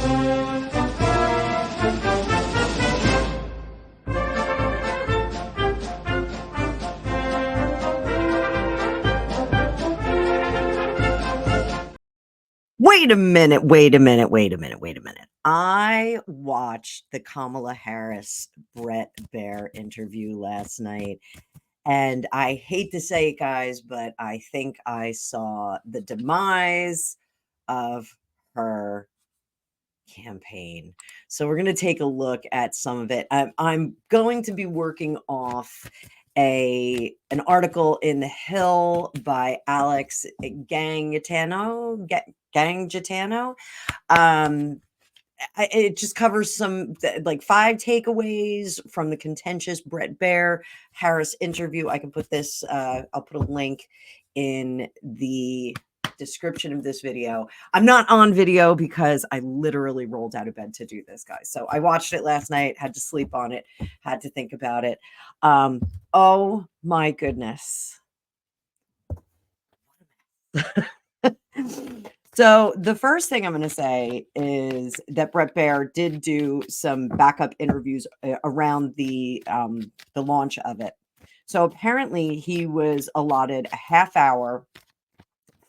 Wait a minute, wait a minute, wait a minute, wait a minute. I watched the Kamala Harris Brett Baier interview last night, and I hate to say it, guys, but I think I saw the demise of her campaign. So we're going to take a look at some of it. I'm going to be working off an article in The Hill by Alex Gangitano. Um, it just covers some like 5 takeaways from the contentious Brett Baier Harris interview. I can put this, I'll put a link in the description of this video. I'm not on video because I literally rolled out of bed to do this, guys. So I watched it last night, had to sleep on it, had to think about it. Oh my goodness. So the first thing I'm going to say is that Brett Baier did do some backup interviews around the launch of it. So apparently he was allotted a half hour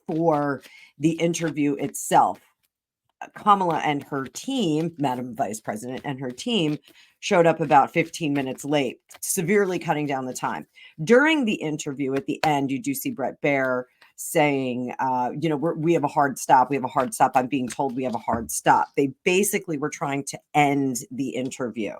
for the interview itself. Kamala and her team, Madam Vice President and her team, showed up about 15 minutes late, severely cutting down the time. During the interview, at the end, you do see Brett Baier saying, we have a hard stop. We have a hard stop. I'm being told we have a hard stop. They basically were trying to end the interview.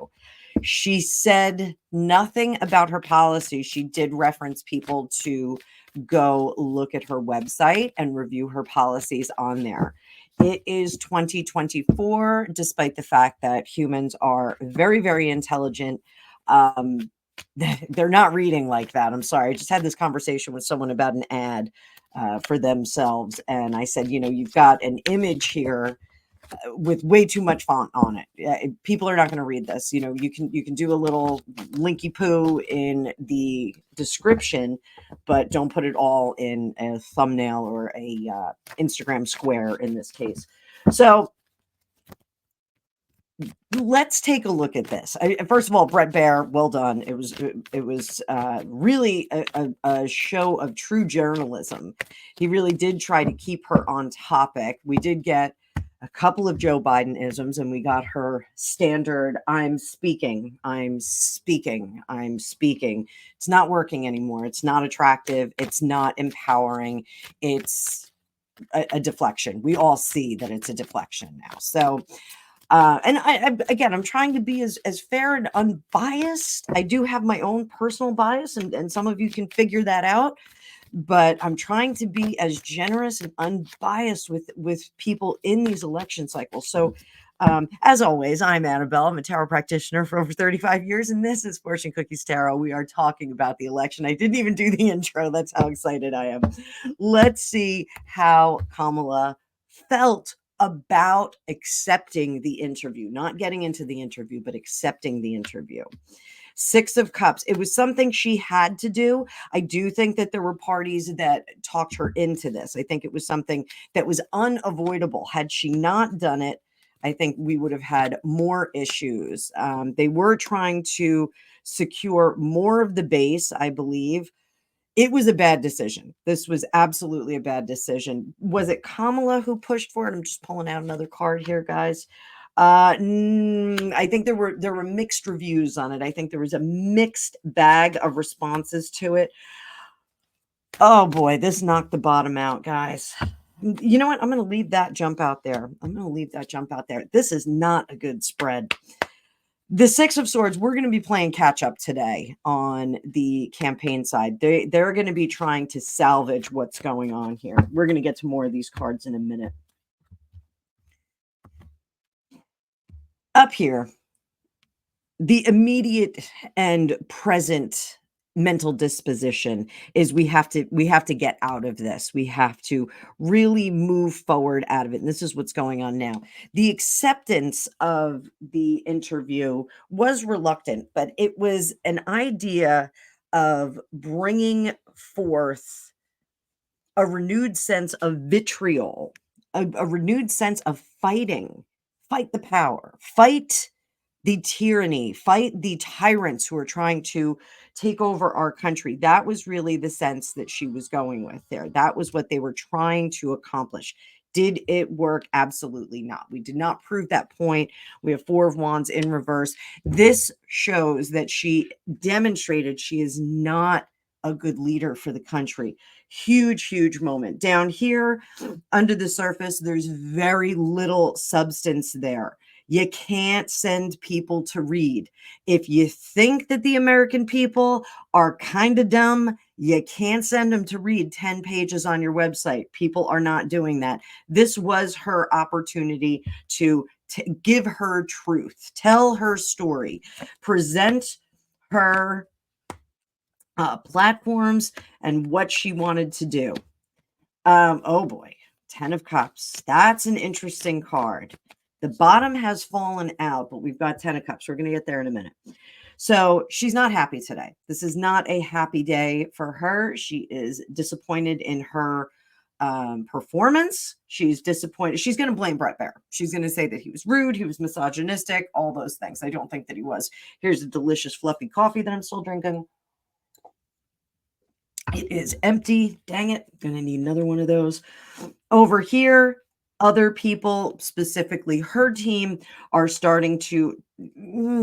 She said nothing about her policy. She did reference people to go look at her website and review her policies on there. It is 2024, despite the fact that humans are very, very intelligent. They're not reading like that. I'm sorry. I just had this conversation with someone about an ad for themselves. And I said, you've got an image here with way too much font on it. People are not going to read this. You can do a little linky poo in the description, but don't put it all in a thumbnail or a Instagram square in this case. So let's take a look at this. First of all, Brett Baier, well done. It was really a show of true journalism. He really did try to keep her on topic. We did get a couple of Joe Biden-isms, and we got her standard, I'm speaking. It's not working anymore. It's not attractive. It's not empowering. It's a deflection. We all see that it's a deflection now. So, and I'm trying to be as fair and unbiased. I do have my own personal bias, and some of you can figure that out. But I'm trying to be as generous and unbiased with people in these election cycles. So, as always, I'm Annabelle. I'm a tarot practitioner for over 35 years, and this is Fortune Cookies Tarot. We are talking about the election. I didn't even do the intro. That's how excited I am. Let's see how Kamala felt about accepting the interview, not getting into the interview, but accepting the interview. 6 of Cups. It was something she had to do. I do think that there were parties that talked her into this. I think it was something that was unavoidable. Had she not done it, I think we would have had more issues. They were trying to secure more of the base, I believe. It was a bad decision. This was absolutely a bad decision. Was it Kamala who pushed for it? I'm just pulling out another card here, guys. I think there were mixed reviews on it. I think there was a mixed bag of responses to it. Oh boy, this knocked the bottom out, guys. You know what? I'm going to leave that jump out there. This is not a good spread. The 6 of Swords, we're going to be playing catch up today on the campaign side. They're going to be trying to salvage what's going on here. We're going to get to more of these cards in a minute. Up here, the immediate and present mental disposition is we have to get out of this. We have to really move forward out of it. And this is what's going on now. The acceptance of the interview was reluctant, but it was an idea of bringing forth a renewed sense of vitriol, a renewed sense of fighting fight the power, fight the tyranny, fight the tyrants who are trying to take over our country. That was really the sense that she was going with there. That was what they were trying to accomplish. Did it work? Absolutely not. We did not prove that point. We have Four of Wands in reverse. This shows that she demonstrated she is not a good leader for the country. Huge, huge moment. Down here, under the surface, there's very little substance there. You can't send people to read. If you think that the American people are kind of dumb, you can't send them to read 10 pages on your website. People are not doing that. This was her opportunity to give her truth, tell her story, present her platforms and what she wanted to do. Oh boy, 10 of Cups. That's an interesting card. The bottom has fallen out, but we've got 10 of Cups. We're going to get there in a minute. So she's not happy today. This is not a happy day for her. She is disappointed in her performance. She's disappointed. She's going to blame Brett Baier. She's going to say that he was rude, he was misogynistic, all those things. I don't think that he was. Here's a delicious fluffy coffee that I'm still drinking. It is empty. Dang it. Gonna need another one of those. Over here, other people, specifically her team, are starting to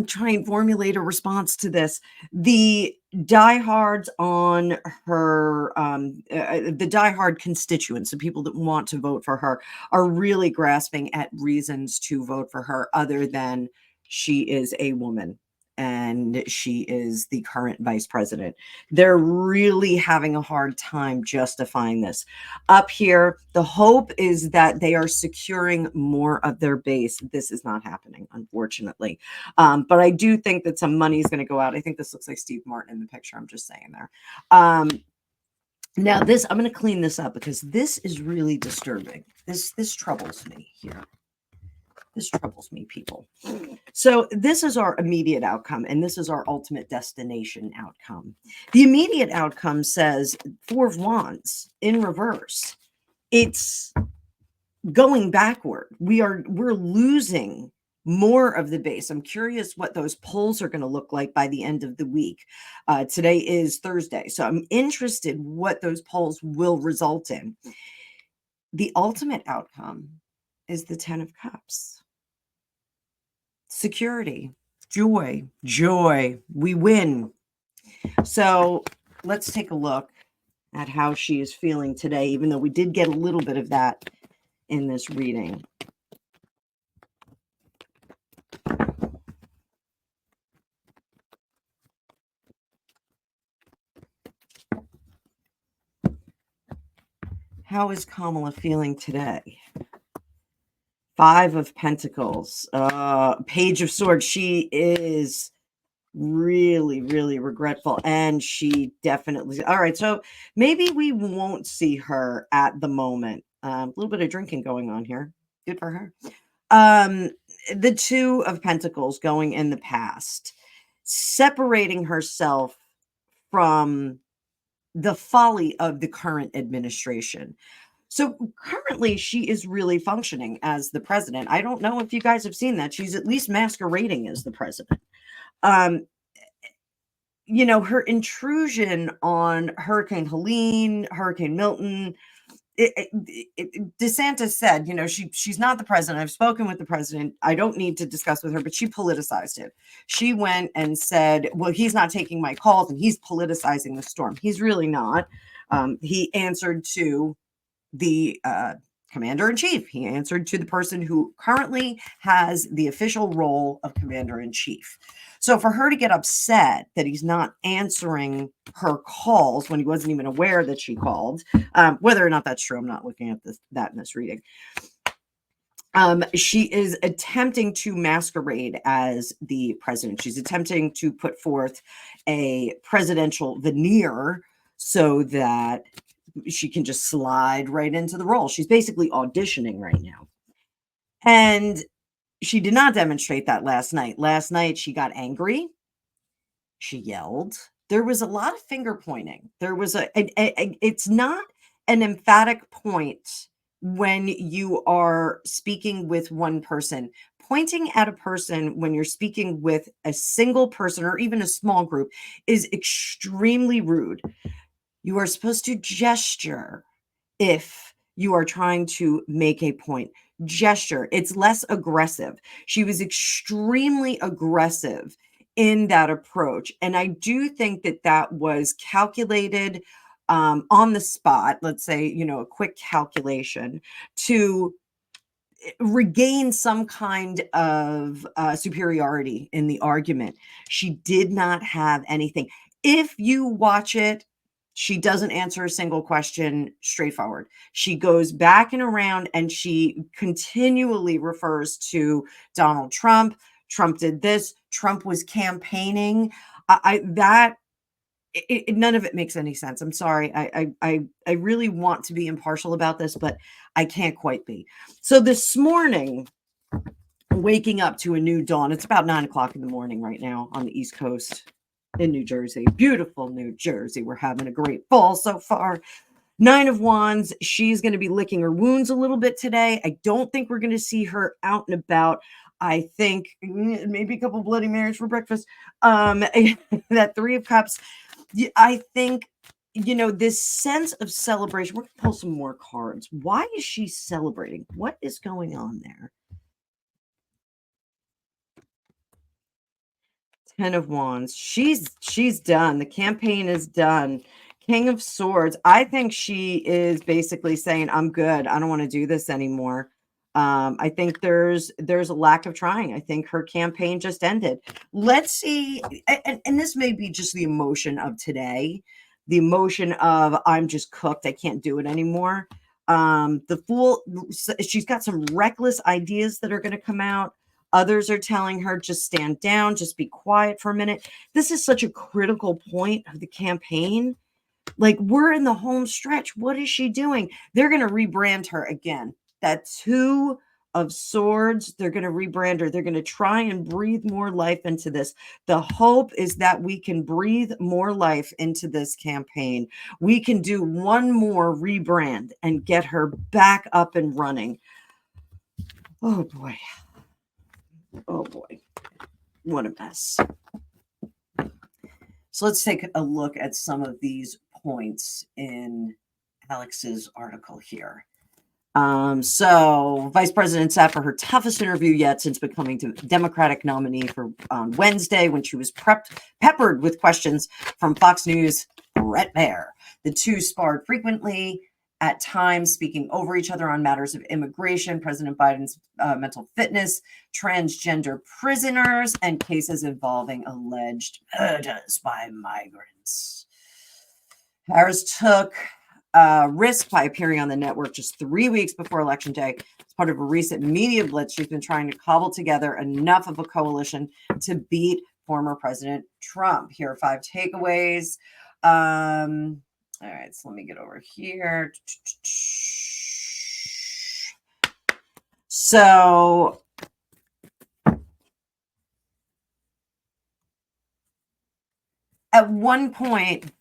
try and formulate a response to this. The diehards on her, the diehard constituents, the people that want to vote for her, are really grasping at reasons to vote for her other than she is a woman and she is the current vice president. They're really having a hard time justifying this. Up here, the hope is that they are securing more of their base. This is not happening, unfortunately. But I do think that some money is going to go out. I think this looks like Steve Martin in the picture. I'm just saying there. Now this, I'm going to clean this up because this is really disturbing. This troubles me here. This troubles me, people. So this is our immediate outcome, and this is our ultimate destination outcome. The immediate outcome says Four of Wands in reverse. It's going backward. We're losing more of the base. I'm curious what those polls are going to look like by the end of the week. Today is Thursday, so I'm interested what those polls will result in. The ultimate outcome is the 10 of Cups. Security, joy, we win. So let's take a look at how she is feeling today, even though we did get a little bit of that in this reading. How is Kamala feeling today? Five of Pentacles, Page of Swords. She is really, really regretful. And she definitely, all right. So maybe we won't see her at the moment. A little bit of drinking going on here. Good for her. The Two of Pentacles going in the past, separating herself from the folly of the current administration. So currently she is really functioning as the president. I don't know if you guys have seen that. She's at least masquerading as the president. You know, her intrusion on Hurricane Helene, Hurricane Milton, DeSantis said, you know, she's not the president. I've spoken with the president. I don't need to discuss with her, but she politicized it. She went and said, well, he's not taking my calls and he's politicizing the storm. He's really not. He answered to the commander-in-chief. He answered to the person who currently has the official role of commander-in-chief. So for her to get upset that he's not answering her calls when he wasn't even aware that she called, whether or not that's true, I'm not looking at that in this reading. She is attempting to masquerade as the president. She's attempting to put forth a presidential veneer so that she can just slide right into the role. She's basically auditioning right now. And she did not demonstrate that last night. Last night, she got angry. She yelled. There was a lot of finger pointing. There was it's not an emphatic point when you are speaking with one person. pointing at a person when you're speaking with a single person or even a small group is extremely rude. You are supposed to gesture if you are trying to make a point. Gesture. It's less aggressive. She was extremely aggressive in that approach. And I do think that that was calculated on the spot, let's say, a quick calculation to regain some kind of superiority in the argument. She did not have anything. If you watch it, she doesn't answer a single question straightforward. She goes back and around and she continually refers to Donald Trump. Trump did this. Trump was campaigning. None of it makes any sense. I'm sorry. I really want to be impartial about this, but I can't quite be. So this morning, waking up to a new dawn. It's about 9:00 in the morning right now on the East Coast in New Jersey. Beautiful New Jersey. We're having a great fall so far. Nine of Wands. She's going to be licking her wounds a little bit today. I don't think we're going to see her out and about. I think maybe a couple Bloody Marys for breakfast. That Three of Cups. I think, this sense of celebration. We're going to pull some more cards. Why is she celebrating? What is going on there? 10 of Wands. She's done. The campaign is done. King of Swords. I think she is basically saying, I'm good. I don't want to do this anymore. I think there's a lack of trying. I think her campaign just ended. Let's see. And this may be just the emotion of today. The emotion of I'm just cooked. I can't do it anymore. The Fool, she's got some reckless ideas that are going to come out. Others are telling her, just stand down, just be quiet for a minute. This is such a critical point of the campaign. Like, we're in the home stretch. What is she doing? They're going to rebrand her again. That Two of Swords, they're going to rebrand her. They're going to try and breathe more life into this. The hope is that we can breathe more life into this campaign. We can do one more rebrand and get her back up and running. Oh, boy. Oh, boy. What a mess. So let's take a look at some of these points in Alex's article here. So Vice President sat for her toughest interview yet since becoming the Democratic nominee for on Wednesday when she was peppered with questions from Fox News' Brett Baier. The two sparred frequently, at times speaking over each other on matters of immigration, President Biden's mental fitness, transgender prisoners, and cases involving alleged murders by migrants. Harris took risk by appearing on the network just 3 weeks before Election Day. As part of a recent media blitz, she's been trying to cobble together enough of a coalition to beat former President Trump. Here are 5 takeaways. All right, so let me get over here. So at one point,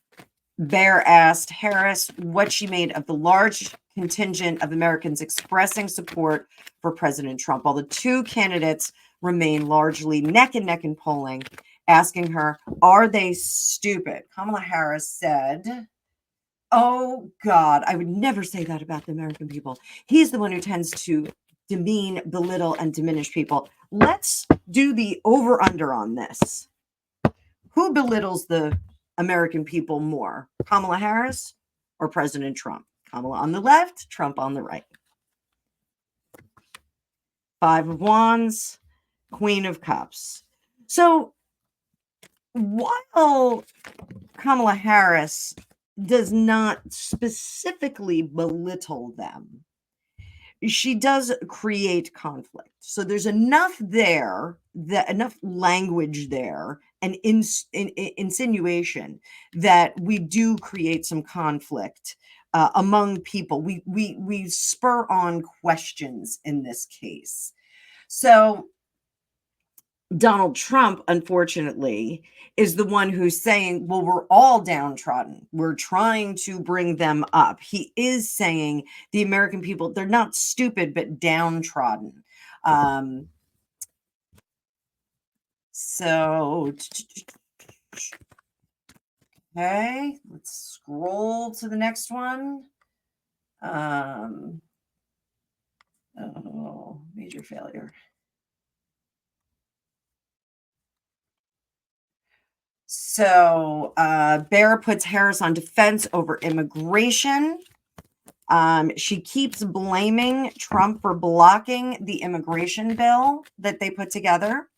Baier asked Harris what she made of the large contingent of Americans expressing support for President Trump, while the two candidates remain largely neck and neck in polling, asking her, are they stupid? Kamala Harris said, oh, God, I would never say that about the American people. He's the one who tends to demean, belittle, and diminish people. Let's do the over-under on this. Who belittles the American people more, Kamala Harris or President Trump? Kamala on the left, Trump on the right. 5 of Wands, Queen of Cups. So while Kamala Harris does not specifically belittle them, she does create conflict. So there's enough there, enough language there, and insinuation that we do create some conflict among people. We spur on questions in this case. So Donald Trump, unfortunately, is the one who's saying, well, we're all downtrodden. We're trying to bring them up. He is saying the American people, they're not stupid, but downtrodden. So, okay, let's scroll to the next one. Oh, major failure. So, Baier puts Harris on defense over immigration. She keeps blaming Trump for blocking the immigration bill that they put together.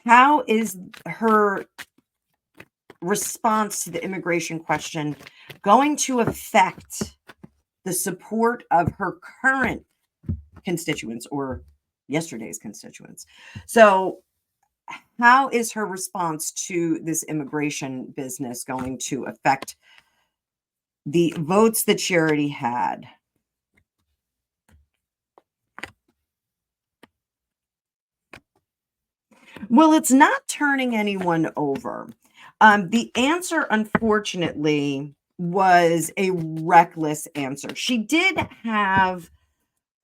How is her response to the immigration question going to affect the support of her current constituents or yesterday's constituents? So, how is her response to this immigration business going to affect the votes that she already had? Well, it's not turning anyone over. The answer, unfortunately, was a reckless answer. She did have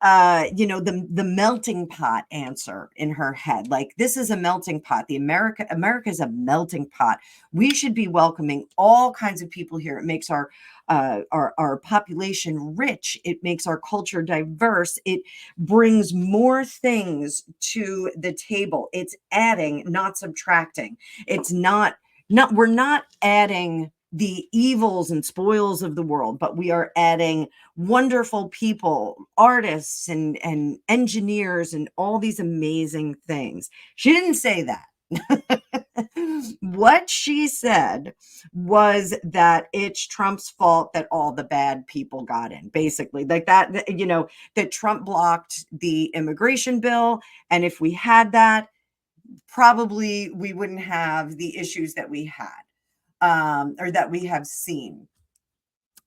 the melting pot answer in her head. Like, this is a melting pot. America is a melting pot. We should be welcoming all kinds of people here. It makes our population rich. It makes our culture diverse. It brings more things to the table. It's adding, not subtracting. It's not we're not adding the evils and spoils of the world, but we are adding wonderful people, artists and engineers and all these amazing things. She didn't say that. What she said was that it's Trump's fault that all the bad people got in, basically. Like that Trump blocked the immigration bill. And if we had that, probably we wouldn't have the issues that we had, or that we have seen.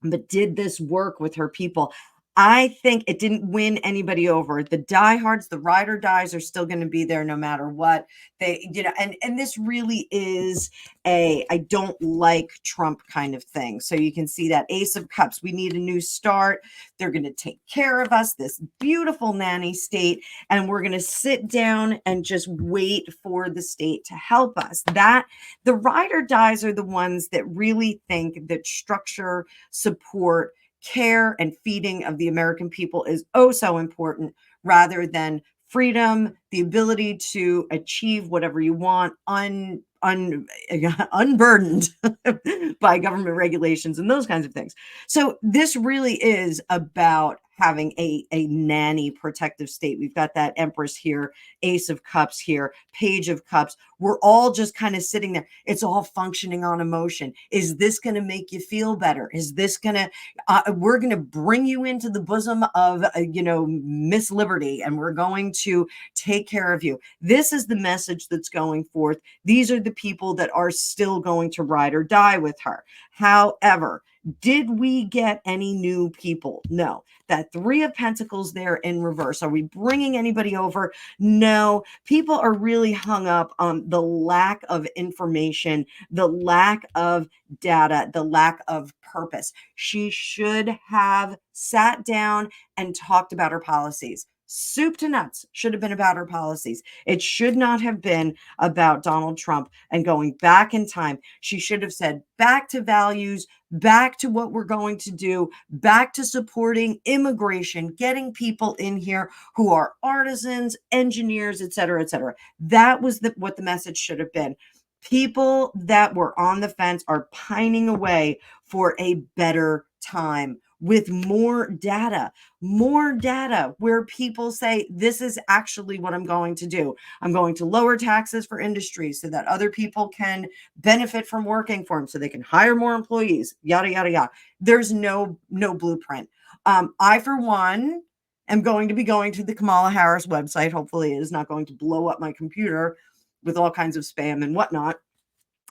But did this work with her people? I think it didn't win anybody over. The diehards, the ride or dies are still going to be there no matter what. And this really is I don't like Trump kind of thing. So you can see that Ace of Cups. We need a new start. They're going to take care of us, this beautiful nanny state, and we're going to sit down and just wait for the state to help us. That the ride or dies are the ones that really think that structure, support, care, and feeding of the American people is oh so important, rather than freedom, the ability to achieve whatever you want unburdened by government regulations and those kinds of things. So this really is about having a nanny protective state. We've got that Empress here, Ace of Cups here, Page of Cups. We're all just kind of sitting there. It's all functioning on emotion. Is this going to make you feel better? Is this going to, we're going to bring you into the bosom of, Miss Liberty, and we're going to take care of you. This is the message that's going forth. These are the people that are still going to ride or die with her. However, did we get any new people? No. That Three of Pentacles there in reverse. Are we bringing anybody over? No. People are really hung up on the lack of information, the lack of data, the lack of purpose. She should have sat down and talked about her policies. Soup to nuts should have been about her policies. It should not have been about Donald Trump and going back in time. She should have said back to values, back to what we're going to do, back to supporting immigration, getting people in here who are artisans, engineers, et cetera, et cetera. That was what the message should have been. People that were on the fence are pining away for a better time with more data where people say, this is actually what I'm going to do. I'm going to lower taxes for industries so that other people can benefit from working for them, so they can hire more employees, yada, yada, yada. There's no blueprint. I, for one, am going to be going to the Kamala Harris website. Hopefully it is not going to blow up my computer with all kinds of spam and whatnot.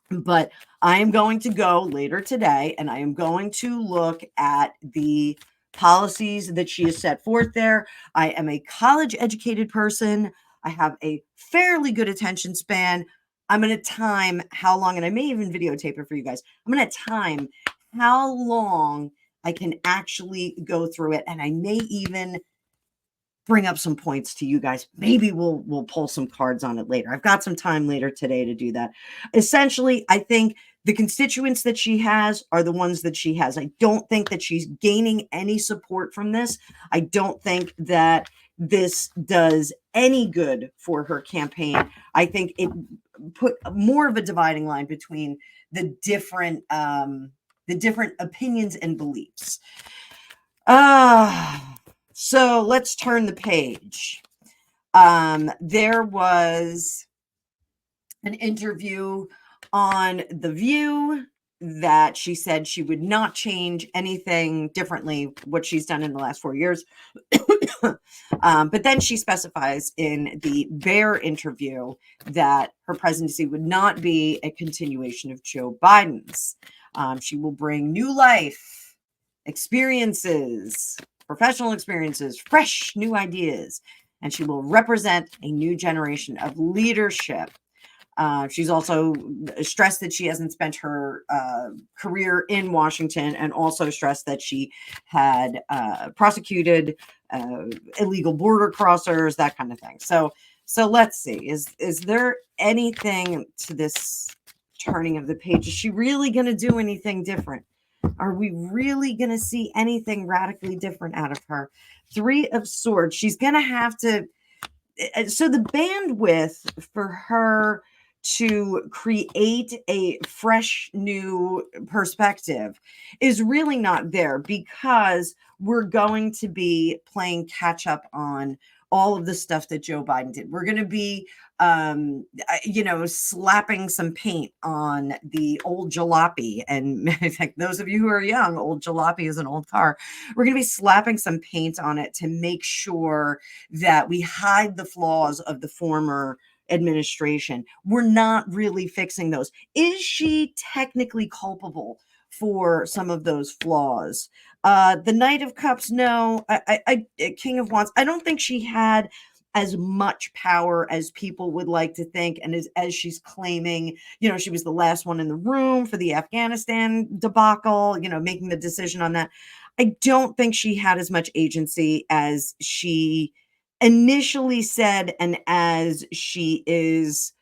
But I am going to go later today, and I am going to look at the policies that she has set forth there. I am a college educated person. I have a fairly good attention span. I'm going to time how long, and I may even videotape it for you guys. I'm going to time how long I can actually go through it, and I may even bring up some points to you guys. Maybe we'll pull some cards on it later. I've got some time later today to do that. Essentially, I think the constituents that she has are the ones that she has. I don't think that she's gaining any support from this. I don't think that this does any good for her campaign. I think it put more of a dividing line between the different opinions and beliefs. So let's turn the page. There was an interview on The View that she said she would not change anything differently what she's done in the last 4 years. But then she specifies in the Baier interview that her presidency would not be a continuation of Joe Biden's. She will bring new life, experiences, professional experiences, fresh new ideas, and she will represent a new generation of leadership. She's also stressed that she hasn't spent her career in Washington, and also stressed that she had prosecuted illegal border crossers, that kind of thing. So let's see. Is there anything to this turning of the page? Is she really going to do anything different? Are we really going to see anything radically different out of her? 3 of Swords. She's going to have to. So the bandwidth for her to create a fresh new perspective is really not there, because we're going to be playing catch up on all of the stuff that Joe Biden did. We're going to be, slapping some paint on the old jalopy. And in fact, those of you who are young, old jalopy is an old car. We're going to be slapping some paint on it to make sure that we hide the flaws of the former administration. We're not really fixing those. Is she technically culpable for some of those flaws? The Knight of Cups, no. King of Wands, I don't think she had as much power as people would like to think, and as she's claiming, she was the last one in the room for the Afghanistan debacle, making the decision on that. I don't think she had as much agency as she initially said, and as she is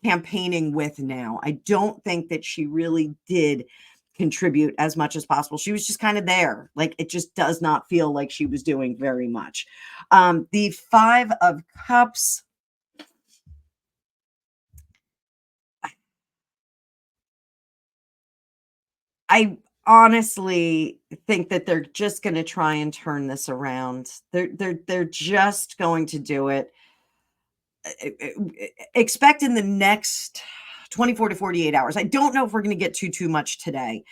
campaigning with now. I don't think that she really did contribute as much as possible. She was just kind of there. Like, it just does not feel like she was doing very much. The 5 of Cups. I honestly think that they're just going to try and turn this around. They're just going to do it. Expect in the next 24 to 48 hours. I don't know if we're going to get too much today.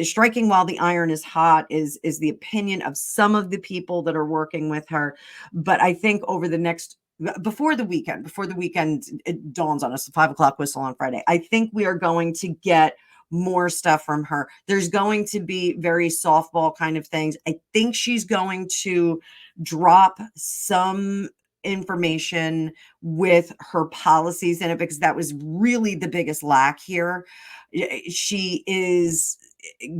Striking while the iron is hot is the opinion of some of the people that are working with her. But I think over the next, before the weekend it dawns on us, the 5 o'clock whistle on Friday, I think we are going to get more stuff from her. There's going to be very softball kind of things. I think she's going to drop some information with her policies in it, because that was really the biggest lack here. She is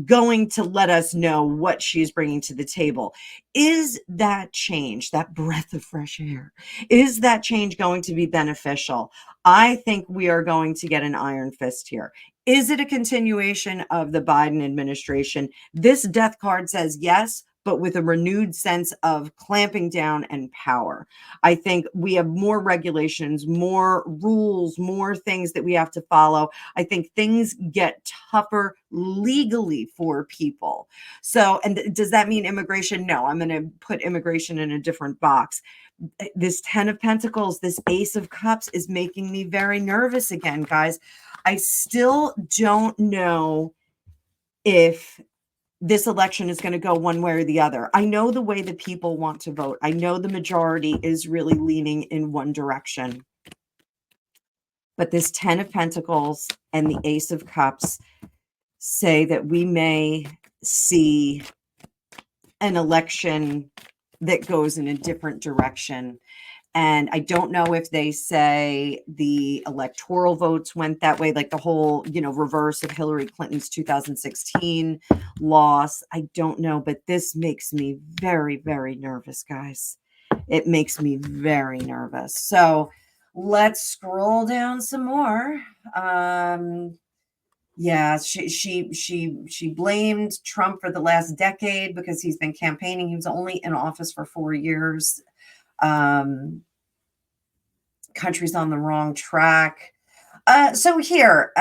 going to let us know what she is bringing to the table. Is that change, that breath of fresh air, is that change going to be beneficial? I think we are going to get an iron fist here. Is it a continuation of the Biden administration? This death card says yes, but with a renewed sense of clamping down and power. I think we have more regulations, more rules, more things that we have to follow. I think things get tougher legally for people. So, and does that mean immigration? No, I'm going to put immigration in a different box. This 10 of Pentacles, this Ace of Cups is making me very nervous again, guys. I still don't know if this election is going to go one way or the other. I know the way that people want to vote. I know the majority is really leaning in one direction. But this 10 of Pentacles and the Ace of Cups say that we may see an election that goes in a different direction. And I don't know if they say the electoral votes went that way, like the whole, reverse of Hillary Clinton's 2016 loss. I don't know, but this makes me very, very nervous, guys. It makes me very nervous. So let's scroll down some more. Yeah, she blamed Trump for the last decade because he's been campaigning. He was only in office for 4 years. Country's on the wrong track. So here,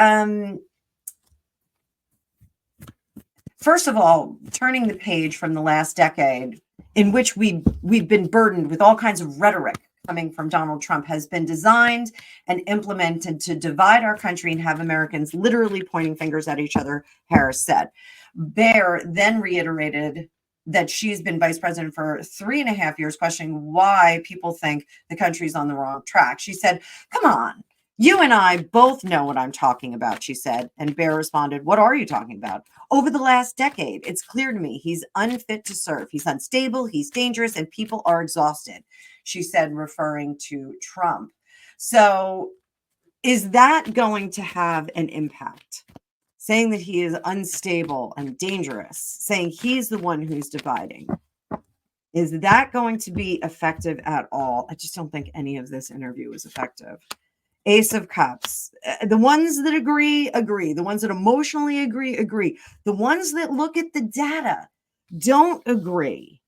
first of all, turning the page from the last decade in which we've been burdened with all kinds of rhetoric coming from Donald Trump has been designed and implemented to divide our country and have Americans literally pointing fingers at each other, Harris said. Baier then reiterated that she's been vice president for 3.5 years, questioning why people think the country's on the wrong track. She said, "Come on, you and I both know what I'm talking about," she said. And Baier responded, "What are you talking about?" "Over the last decade, it's clear to me he's unfit to serve. He's unstable, he's dangerous, and people are exhausted," she said, referring to Trump. So is that going to have an impact? Saying that he is unstable and dangerous, saying he's the one who's dividing. Is that going to be effective at all? I just don't think any of this interview is effective. Ace of Cups. The ones that agree, agree. The ones that emotionally agree, agree. The ones that look at the data don't agree.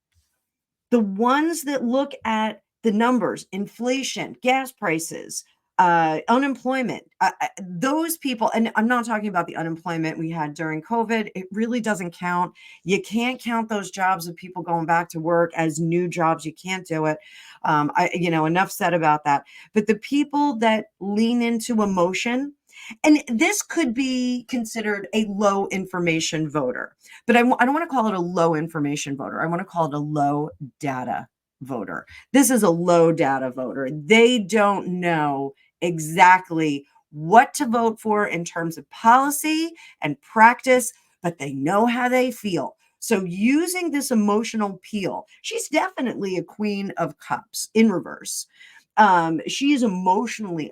The ones that look at the numbers, inflation, gas prices, unemployment, those people, and I'm not talking about the unemployment we had during COVID. It really doesn't count. You can't count those jobs of people going back to work as new jobs. You can't do it. Enough said about that. But the people that lean into emotion, and this could be considered a low information voter, but I don't want to call it a low information voter. I want to call it a low data voter. This is a low data voter. They don't know exactly what to vote for in terms of policy and practice, but they know how they feel. So using this emotional peel, she's definitely a queen of cups in reverse. She is emotionally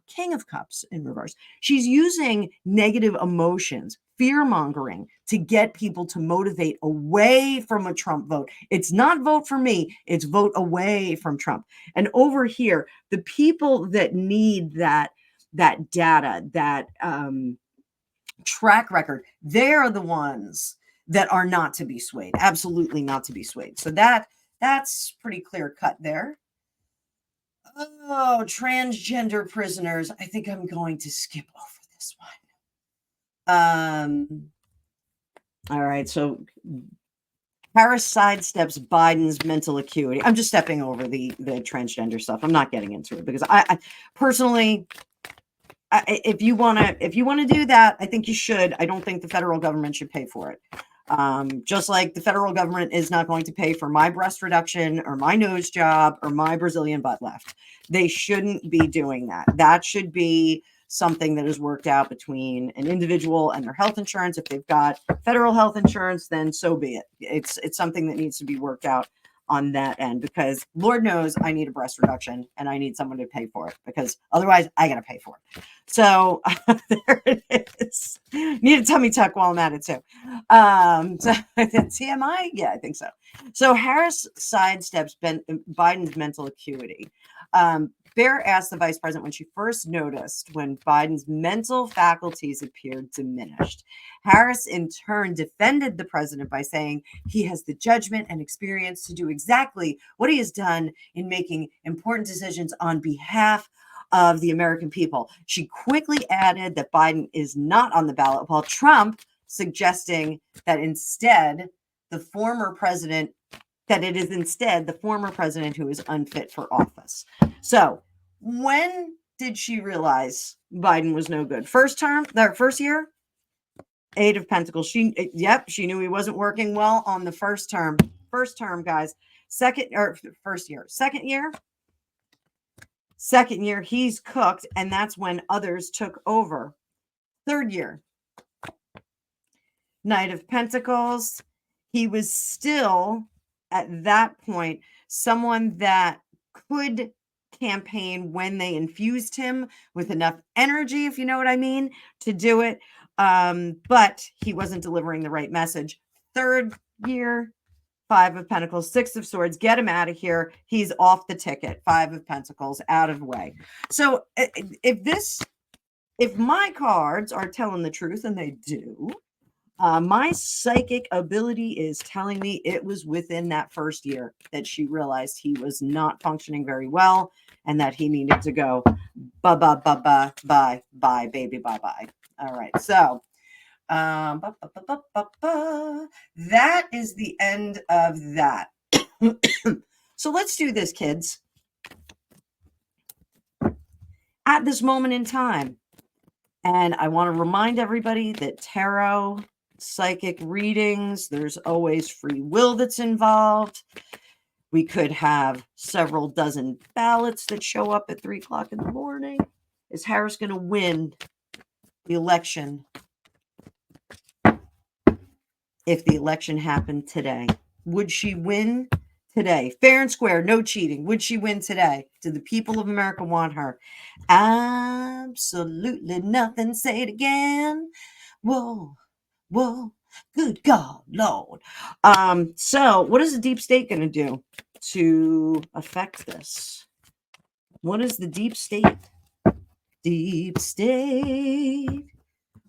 king of cups in reverse. She's using negative emotions, fear mongering to get people to motivate away from a Trump vote. It's not vote for me, it's vote away from Trump. And over here, the people that need that data, that track record, they're the ones that are not to be swayed, absolutely not to be swayed. So that's pretty clear cut there. Oh, transgender prisoners. I think I'm going to skip over this one. All right. So Harris sidesteps Biden's mental acuity. I'm just stepping over the transgender stuff. I'm not getting into it because I personally, if you want to do that, I think you should. I don't think the federal government should pay for it. Just like the federal government is not going to pay for my breast reduction or my nose job or my Brazilian butt lift. They shouldn't be doing that. That should be something that is worked out between an individual and their health insurance. If they've got federal health insurance, then so be it. It's something that needs to be worked out on that end, because Lord knows I need a breast reduction and I need someone to pay for it, because otherwise I got to pay for it. So there it is. Need a tummy tuck while I'm at it too. So TMI? Yeah, I think so. So Harris sidesteps Biden's mental acuity. Baier asked the vice president when she first noticed when Biden's mental faculties appeared diminished. Harris, in turn, defended the president by saying he has the judgment and experience to do exactly what he has done in making important decisions on behalf of the American people. She quickly added that Biden is not on the ballot, while Trump suggesting that it is instead the former president who is unfit for office. So when did she realize Biden was no good? First year? Eight of Pentacles. She knew he wasn't working well on the first term. First term, guys. First year. Second year, he's cooked, and that's when others took over. Third year, Knight of Pentacles. He was still, at that point, someone that could campaign when they infused him with enough energy, if you know what I mean, to do it. But he wasn't delivering the right message. Third year, 5 of Pentacles, 6 of Swords, get him out of here. He's off the ticket. 5 of Pentacles, out of the way. So if my cards are telling the truth, and they do, my psychic ability is telling me it was within that first year that she realized he was not functioning very well and that he needed to go bye, baby, bye. All right. So that is the end of that. So let's do this, kids. At this moment in time, and I want to remind everybody that tarot, psychic readings, there's always free will that's involved. We could have several dozen ballots that show up at 3 o'clock in the morning. Is Harris going to win the election if the election happened today? Would she win today? Fair and square, no cheating. Would she win today? Do the people of America want her? Absolutely nothing. Say it again. Whoa, good God, Lord. So what is the deep state going to do to affect this? What is the deep state? Deep state.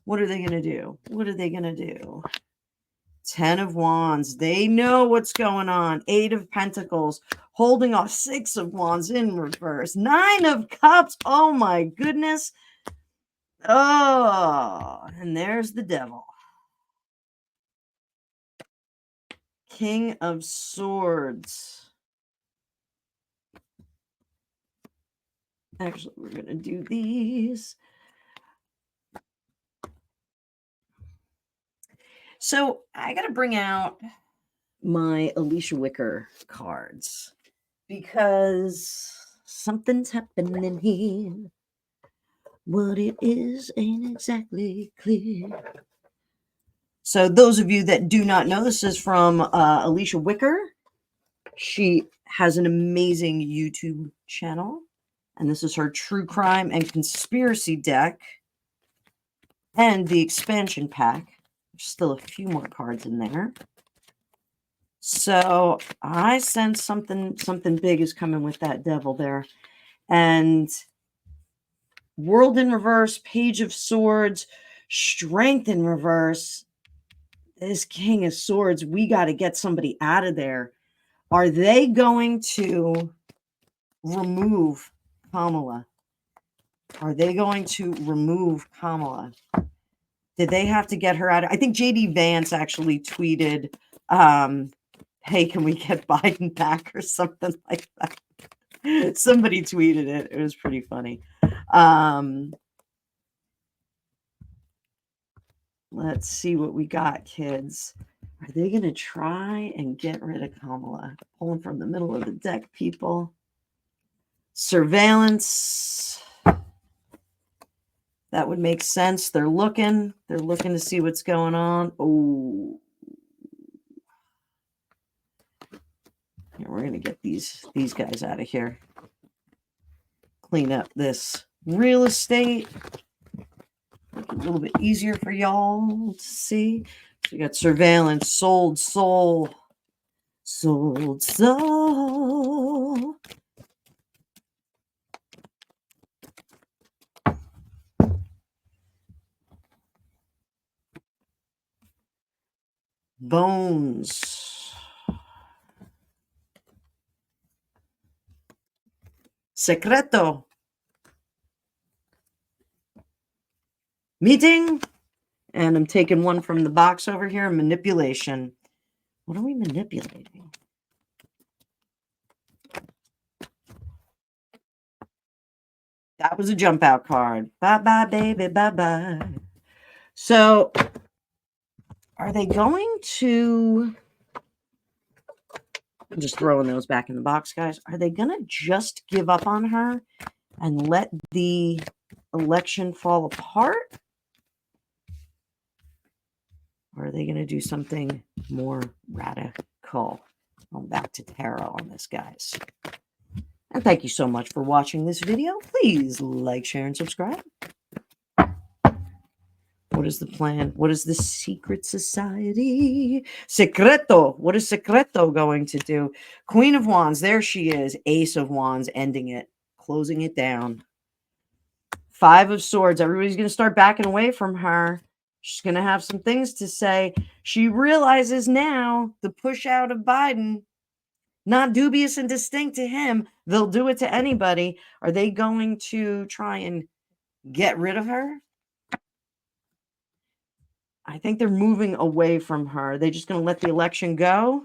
What are they going to do? What are they going to do? 10 of Wands. They know what's going on. 8 of Pentacles. Holding off 6 of Wands in reverse. 9 of Cups. Oh my goodness. Oh, and there's the devil. King of Swords. Actually, we're going to do these. So I got to bring out my Alicia Wicker cards because something's happening here. What it is ain't exactly clear. So those of you that do not know, this is from Alicia Wicker. She has an amazing YouTube channel, and this is her true crime and conspiracy deck and the expansion pack. There's still a few more cards in there. So I sense something big is coming with that devil there. And World in reverse, Page of Swords, Strength in reverse. This King of Swords, we got to get somebody out of there. Are they going to remove Kamala? Are they going to remove Kamala? Did they have to get her out? I think JD Vance actually tweeted, hey, can we get Biden back or something like that? Somebody tweeted it. It was pretty funny. Let's see what we got, kids. Are they going to try and get rid of Kamala? Pulling from the middle of the deck, people. Surveillance. That would make sense. They're looking to see what's going on. Oh. Here, we're going to get these guys out of here. Clean up this real estate. Make it a little bit easier for y'all to see. So we got surveillance, sold soul. Bones. Secreto. Meeting. And I'm taking one from the box over here. Manipulation. What are we manipulating? That was a jump out card. Bye-bye, baby. Bye-bye. So, are they going to... I'm just throwing those back in the box, guys. Are they going to just give up on her and let the election fall apart? Or are they going to do something more radical? Going back to tarot on this, guys. And thank you so much for watching this video. Please like, share, and subscribe. What is the plan? What is the secret society? Secreto. What is Secreto going to do? Queen of Wands. There she is. Ace of Wands. Ending it. Closing it down. Five of Swords. Everybody's going to start backing away from her. She's going to have some things to say. She realizes now the push out of Biden, not dubious and distinct to him. They'll do it to anybody. Are they going to try and get rid of her? I think they're moving away from her. Are they just going to let the election go?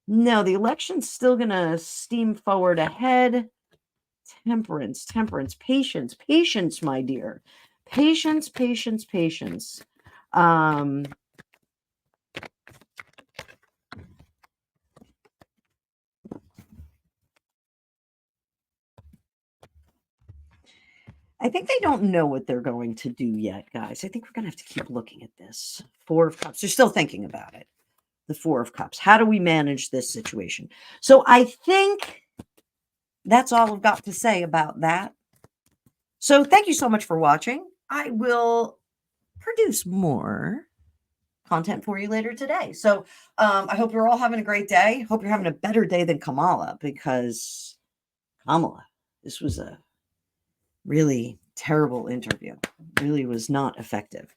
No, the election's still going to steam forward ahead. Temperance, temperance, patience, patience, my dear. Patience, patience, patience. I think they don't know what they're going to do yet, guys. I think we're going to have to keep looking at this. Four of Cups. They're still thinking about it. The Four of Cups. How do we manage this situation? So I think that's all I've got to say about that. So thank you so much for watching. I will produce more content for you later today. So I hope you're all having a great day. Hope you're having a better day than Kamala, because Kamala, this was a really terrible interview. Really was not effective.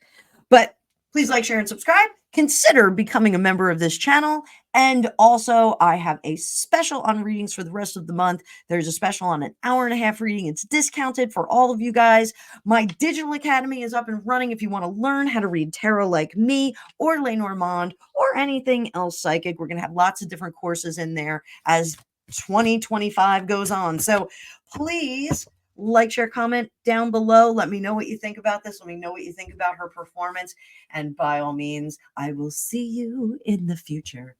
But please like, share, and subscribe. Consider becoming a member of this channel. And also, I have a special on readings for the rest of the month. There's a special on an hour-and-a-half reading. It's discounted for all of you guys. My digital academy is up and running if you want to learn how to read tarot like me or Lenormand or anything else psychic. We're going to have lots of different courses in there as 2025 goes on. So please like, share, comment down below. Let me know what you think about this. Let me know what you think about her performance. And by all means, I will see you in the future.